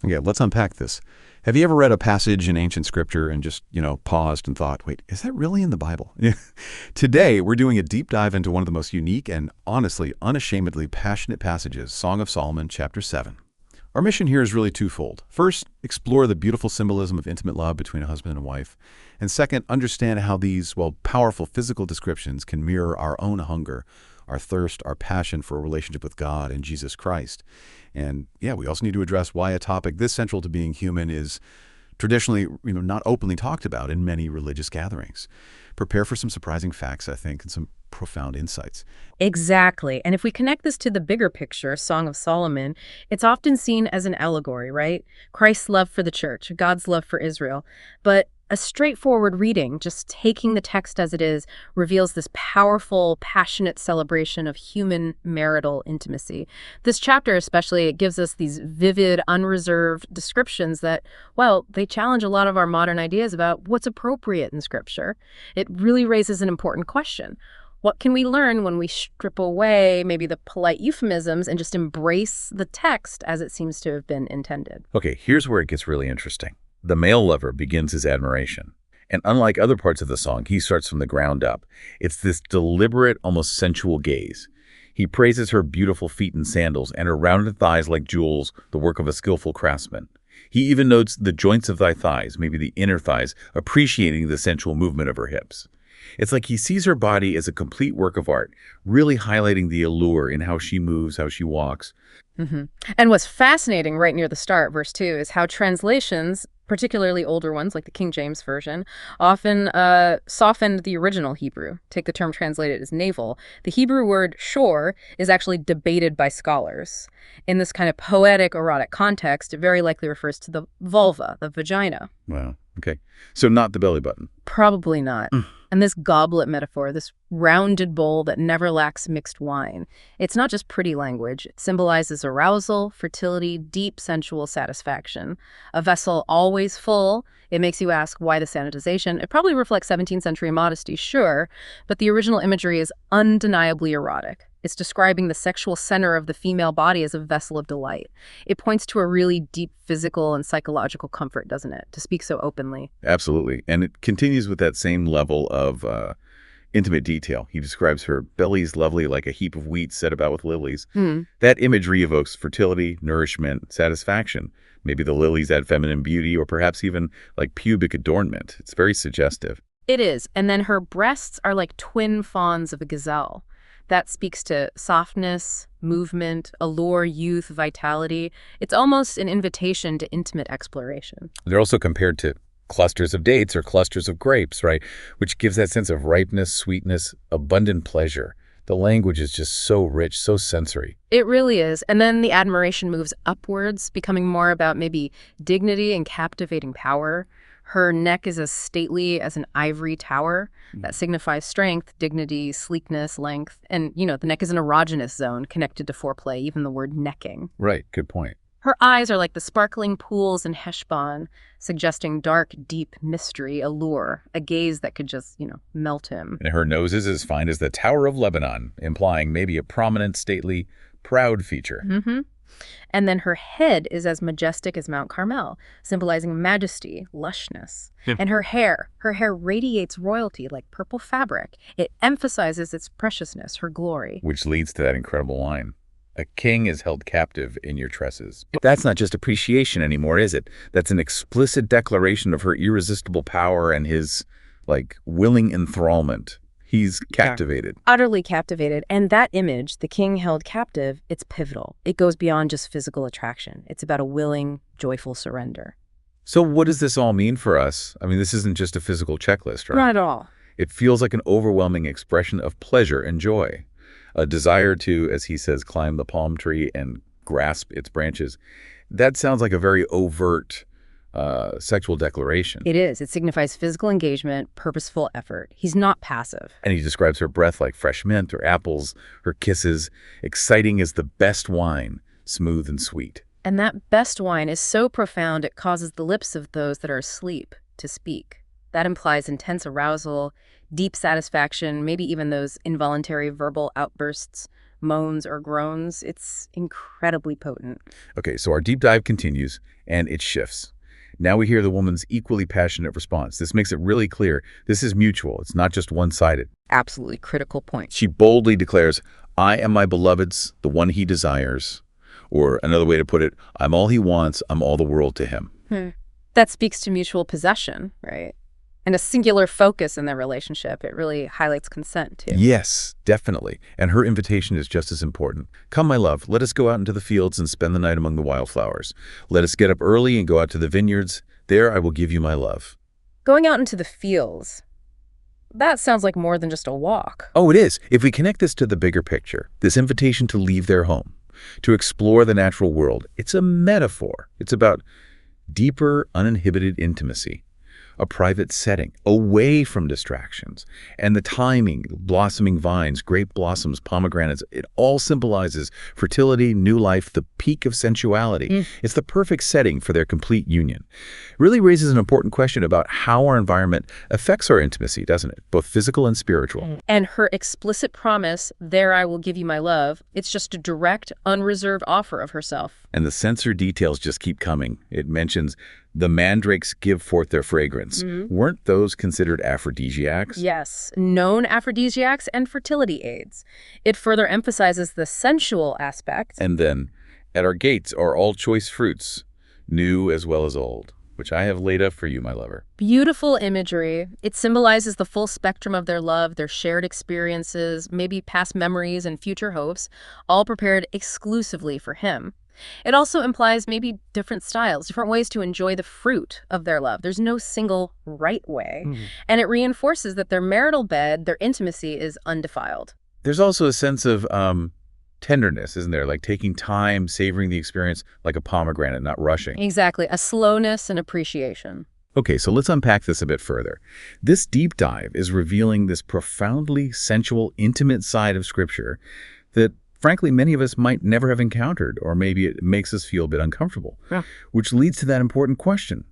Okay, let's unpack this. Have you ever read a passage in ancient scripture and just, paused and thought, wait, is that really in the Bible? Today, we're doing a deep dive into one of the most unique and honestly, unashamedly passionate passages, Song of Solomon, chapter 7. Our mission here is really twofold. First, explore the beautiful symbolism of intimate love between a husband and wife. And second, understand how these, powerful physical descriptions can mirror our own hunger, our thirst, our passion for a relationship with God and Jesus Christ. And we also need to address why a topic this central to being human is traditionally, not openly talked about in many religious gatherings. Prepare for some surprising facts, I think, and some profound insights. Exactly. And if we connect this to the bigger picture, Song of Solomon, it's often seen as an allegory, right? Christ's love for the church, God's love for Israel. But a straightforward reading, just taking the text as it is, reveals this powerful, passionate celebration of human marital intimacy. This chapter especially, it gives us these vivid, unreserved descriptions that, they challenge a lot of our modern ideas about what's appropriate in Scripture. It really raises an important question. What can we learn when we strip away maybe the polite euphemisms and just embrace the text as it seems to have been intended? Okay, here's where it gets really interesting. The male lover begins his admiration. And unlike other parts of the song, he starts from the ground up. It's this deliberate, almost sensual gaze. He praises her beautiful feet in sandals and her rounded thighs like jewels, the work of a skillful craftsman. He even notes the joints of thy thighs, maybe the inner thighs, appreciating the sensual movement of her hips. It's like he sees her body as a complete work of art, really highlighting the allure in how she moves, how she walks. And what's fascinating right near the start, verse 2, is how translations, particularly older ones like the King James Version, often softened the original Hebrew. Take the term translated as navel. The Hebrew word shore is actually debated by scholars. In this kind of poetic, erotic context, it very likely refers to the vulva, the vagina. Wow. Okay. So not the belly button. Probably not. And this goblet metaphor, this rounded bowl that never lacks mixed wine, it's not just pretty language. It symbolizes arousal, fertility, deep sensual satisfaction. A vessel always full. It makes you ask, why the sanitization? It probably reflects 17th century modesty, sure, but the original imagery is undeniably erotic. It's describing the sexual center of the female body as a vessel of delight. It points to a really deep physical and psychological comfort, doesn't it, to speak so openly? Absolutely. And it continues with that same level of intimate detail. He describes her belly's lovely like a heap of wheat set about with lilies. That imagery evokes fertility, nourishment, satisfaction. Maybe the lilies add feminine beauty or perhaps even like pubic adornment. It's very suggestive. It is. And then her breasts are like twin fawns of a gazelle. That speaks to softness, movement, allure, youth, vitality. It's almost an invitation to intimate exploration. They're also compared to clusters of dates or clusters of grapes, right? Which gives that sense of ripeness, sweetness, abundant pleasure. The language is just so rich, so sensory. It really is. And then the admiration moves upwards, becoming more about maybe dignity and captivating power. Her neck is as stately as an ivory tower. That signifies strength, dignity, sleekness, length. And, the neck is an erogenous zone connected to foreplay, even the word necking. Right, good point. Her eyes are like the sparkling pools in Heshbon, suggesting dark, deep mystery, allure, a gaze that could just, melt him. And her nose is as fine as the Tower of Lebanon, implying maybe a prominent, stately, proud feature. And then her head is as majestic as Mount Carmel, symbolizing majesty, lushness. And her hair radiates royalty like purple fabric. It emphasizes its preciousness, her glory. Which leads to that incredible line. A king is held captive in your tresses. That's not just appreciation anymore, is it? That's an explicit declaration of her irresistible power and his, willing enthrallment. He's captivated. Utterly captivated. And that image, the king held captive, it's pivotal. It goes beyond just physical attraction. It's about a willing, joyful surrender. So what does this all mean for us? I mean, this isn't just a physical checklist, right? Not at all. It feels like an overwhelming expression of pleasure and joy. A desire to, as he says, climb the palm tree and grasp its branches. That sounds like a very overt sexual declaration. It is. It signifies physical engagement, purposeful effort. He's not passive. And he describes her breath like fresh mint or apples, her kisses, exciting as the best wine, smooth and sweet. And that best wine is so profound it causes the lips of those that are asleep to speak. That implies intense arousal, deep satisfaction, maybe even those involuntary verbal outbursts, moans or groans. It's incredibly potent. Okay, so our deep dive continues, and it shifts. Now we hear the woman's equally passionate response. This makes it really clear. This is mutual. It's not just one-sided. Absolutely critical point. She boldly declares, I am my beloved's, the one he desires. Or another way to put it, I'm all he wants, I'm all the world to him. That speaks to mutual possession, right? And a singular focus in their relationship. It really highlights consent, too. Yes, definitely. And her invitation is just as important. Come, my love, let us go out into the fields and spend the night among the wildflowers. Let us get up early and go out to the vineyards. There I will give you my love. Going out into the fields, that sounds like more than just a walk. Oh, it is. If we connect this to the bigger picture, this invitation to leave their home, to explore the natural world, it's a metaphor. It's about deeper, uninhibited intimacy. A private setting, away from distractions. And the timing, blossoming vines, grape blossoms, pomegranates, it all symbolizes fertility, new life, the peak of sensuality. It's the perfect setting for their complete union. It really raises an important question about how our environment affects our intimacy, doesn't it? Both physical and spiritual. And her explicit promise, there I will give you my love, it's just a direct, unreserved offer of herself. And the censored details just keep coming. It mentions the mandrakes give forth their fragrance. Weren't those considered aphrodisiacs? Yes, known aphrodisiacs and fertility aids. It further emphasizes the sensual aspect. And then, at our gates are all choice fruits, new as well as old, which I have laid up for you, my lover. Beautiful imagery. It symbolizes the full spectrum of their love, their shared experiences, maybe past memories and future hopes, all prepared exclusively for him. It also implies maybe different styles, different ways to enjoy the fruit of their love. There's no single right way. And it reinforces that their marital bed, their intimacy is undefiled. There's also a sense of tenderness, isn't there? Like taking time, savoring the experience like a pomegranate, not rushing. Exactly. A slowness and appreciation. Okay, so let's unpack this a bit further. This deep dive is revealing this profoundly sensual, intimate side of Scripture that frankly, many of us might never have encountered, or maybe it makes us feel a bit uncomfortable, which leads to that important question.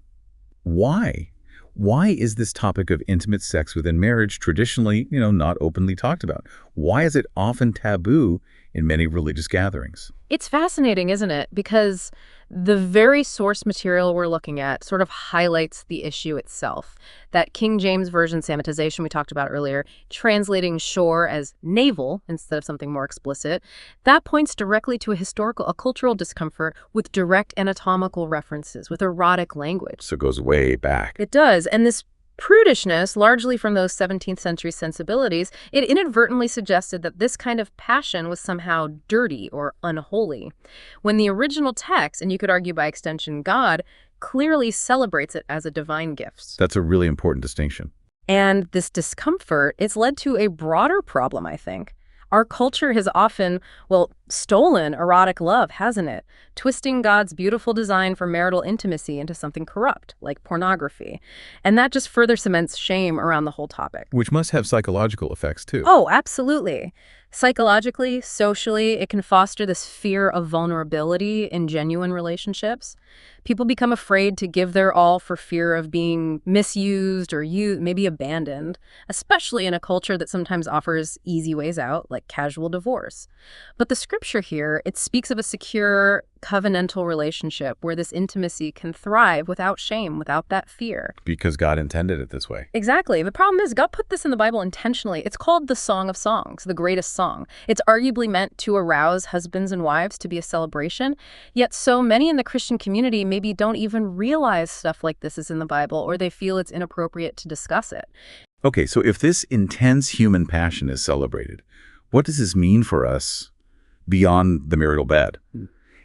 Why? Why is this topic of intimate sex within marriage traditionally, not openly talked about? Why is it often taboo in many religious gatherings? It's fascinating, isn't it? Because the very source material we're looking at sort of highlights the issue itself. That King James Version Samitization we talked about earlier, translating shore as navel instead of something more explicit, that points directly to a cultural discomfort with direct anatomical references, with erotic language. So it goes way back. It does. And this prudishness, largely from those 17th century sensibilities, it inadvertently suggested that this kind of passion was somehow dirty or unholy, when the original text, and you could argue by extension God, clearly celebrates it as a divine gift. That's a really important distinction. And this discomfort, it's led to a broader problem, I think. Our culture has often, stolen erotic love, hasn't it? Twisting God's beautiful design for marital intimacy into something corrupt, like pornography. And that just further cements shame around the whole topic. Which must have psychological effects, too. Oh, absolutely. Psychologically, socially, it can foster this fear of vulnerability in genuine relationships. People become afraid to give their all for fear of being misused or maybe abandoned, especially in a culture that sometimes offers easy ways out, like casual divorce. But the scripture here, it speaks of a secure, covenantal relationship where this intimacy can thrive without shame, without that fear. Because God intended it this way. Exactly. The problem is God put this in the Bible intentionally. It's called the Song of Songs, the greatest song. It's arguably meant to arouse husbands and wives to be a celebration. Yet so many in the Christian community maybe don't even realize stuff like this is in the Bible, or they feel it's inappropriate to discuss it. Okay, so if this intense human passion is celebrated, what does this mean for us beyond the marital bed?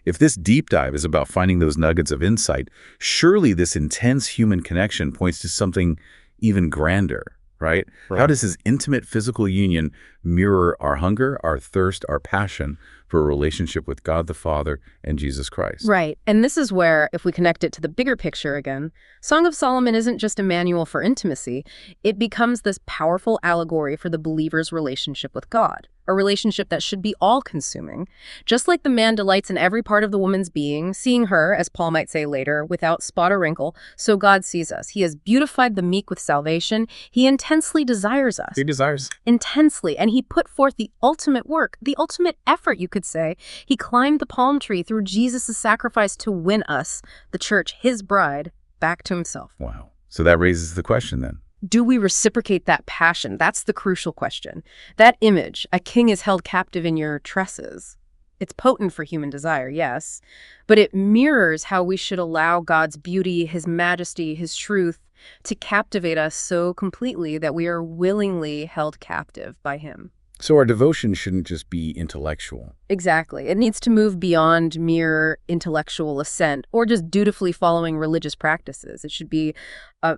If this deep dive is about finding those nuggets of insight, surely this intense human connection points to something even grander, right? How does this intimate physical union mirror our hunger, our thirst, our passion for a relationship with God the Father and Jesus Christ. Right. And this is where, if we connect it to the bigger picture again, Song of Solomon isn't just a manual for intimacy. It becomes this powerful allegory for the believer's relationship with God, a relationship that should be all-consuming. Just like the man delights in every part of the woman's being, seeing her, as Paul might say later, without spot or wrinkle, so God sees us. He has beautified the meek with salvation. He intensely desires us. He desires. Intensely. And he put forth the ultimate work, the ultimate effort, you could say. He climbed the palm tree through Jesus' sacrifice to win us, the church, his bride, back to himself. Wow. So that raises the question then. Do we reciprocate that passion? That's the crucial question. That image, a king is held captive in your tresses. It's potent for human desire, yes, but it mirrors how we should allow God's beauty, his majesty, his truth to captivate us so completely that we are willingly held captive by him. So our devotion shouldn't just be intellectual. Exactly. It needs to move beyond mere intellectual assent or just dutifully following religious practices. It should be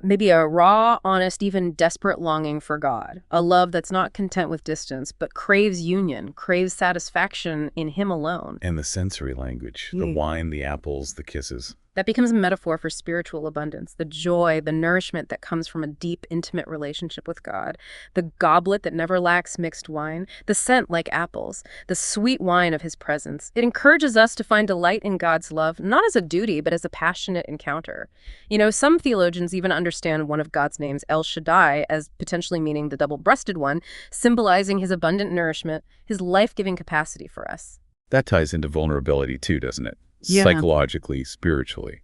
maybe a raw, honest, even desperate longing for God, a love that's not content with distance, but craves union, craves satisfaction in him alone. And the sensory language, the wine, the apples, the kisses. That becomes a metaphor for spiritual abundance, the joy, the nourishment that comes from a deep, intimate relationship with God, the goblet that never lacks mixed wine, the scent like apples, the sweet wine of his presence. It encourages us to find delight in God's love, not as a duty, but as a passionate encounter. You know, some theologians even understand one of God's names, El Shaddai, as potentially meaning the double-breasted one, symbolizing his abundant nourishment, his life-giving capacity for us. That ties into vulnerability too, doesn't it? Yeah. Psychologically, spiritually.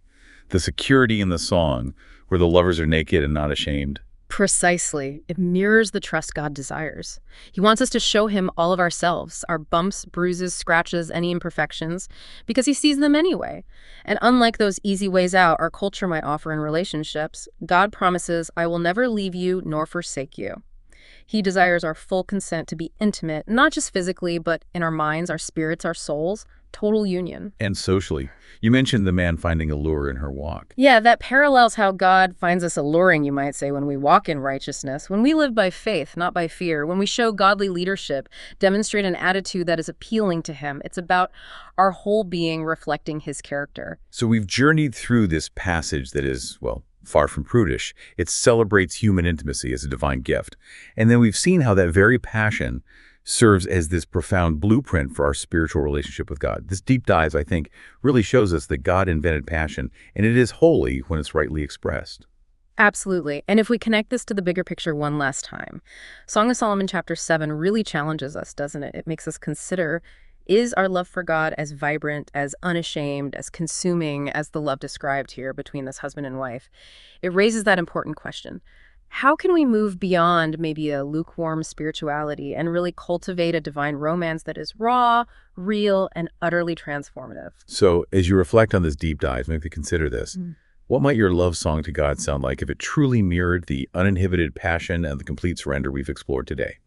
The security in the song where the lovers are naked and not ashamed. Precisely. It mirrors the trust God desires. He wants us to show him all of ourselves, our bumps, bruises, scratches, any imperfections, because he sees them anyway. And unlike those easy ways out our culture might offer in relationships, God promises, I will never leave you nor forsake you. He desires our full consent to be intimate, not just physically, but in our minds, our spirits, our souls, total union. And socially. You mentioned the man finding allure in her walk. Yeah, that parallels how God finds us alluring, you might say, when we walk in righteousness, when we live by faith, not by fear, when we show godly leadership, demonstrate an attitude that is appealing to him. It's about our whole being reflecting his character. So we've journeyed through this passage that is, well, far from prudish. It celebrates human intimacy as a divine gift. And then we've seen how that very passion serves as this profound blueprint for our spiritual relationship with God. This deep dive, I think, really shows us that God invented passion, and it is holy when it's rightly expressed. Absolutely. And if we connect this to the bigger picture one last time, Song of Solomon chapter 7 really challenges us, doesn't it? It makes us consider, is our love for God as vibrant, as unashamed, as consuming as the love described here between this husband and wife? It raises that important question. How can we move beyond maybe a lukewarm spirituality and really cultivate a divine romance that is raw, real, and utterly transformative? So as you reflect on this deep dive, maybe consider this. What might your love song to God sound like if it truly mirrored the uninhibited passion and the complete surrender we've explored today?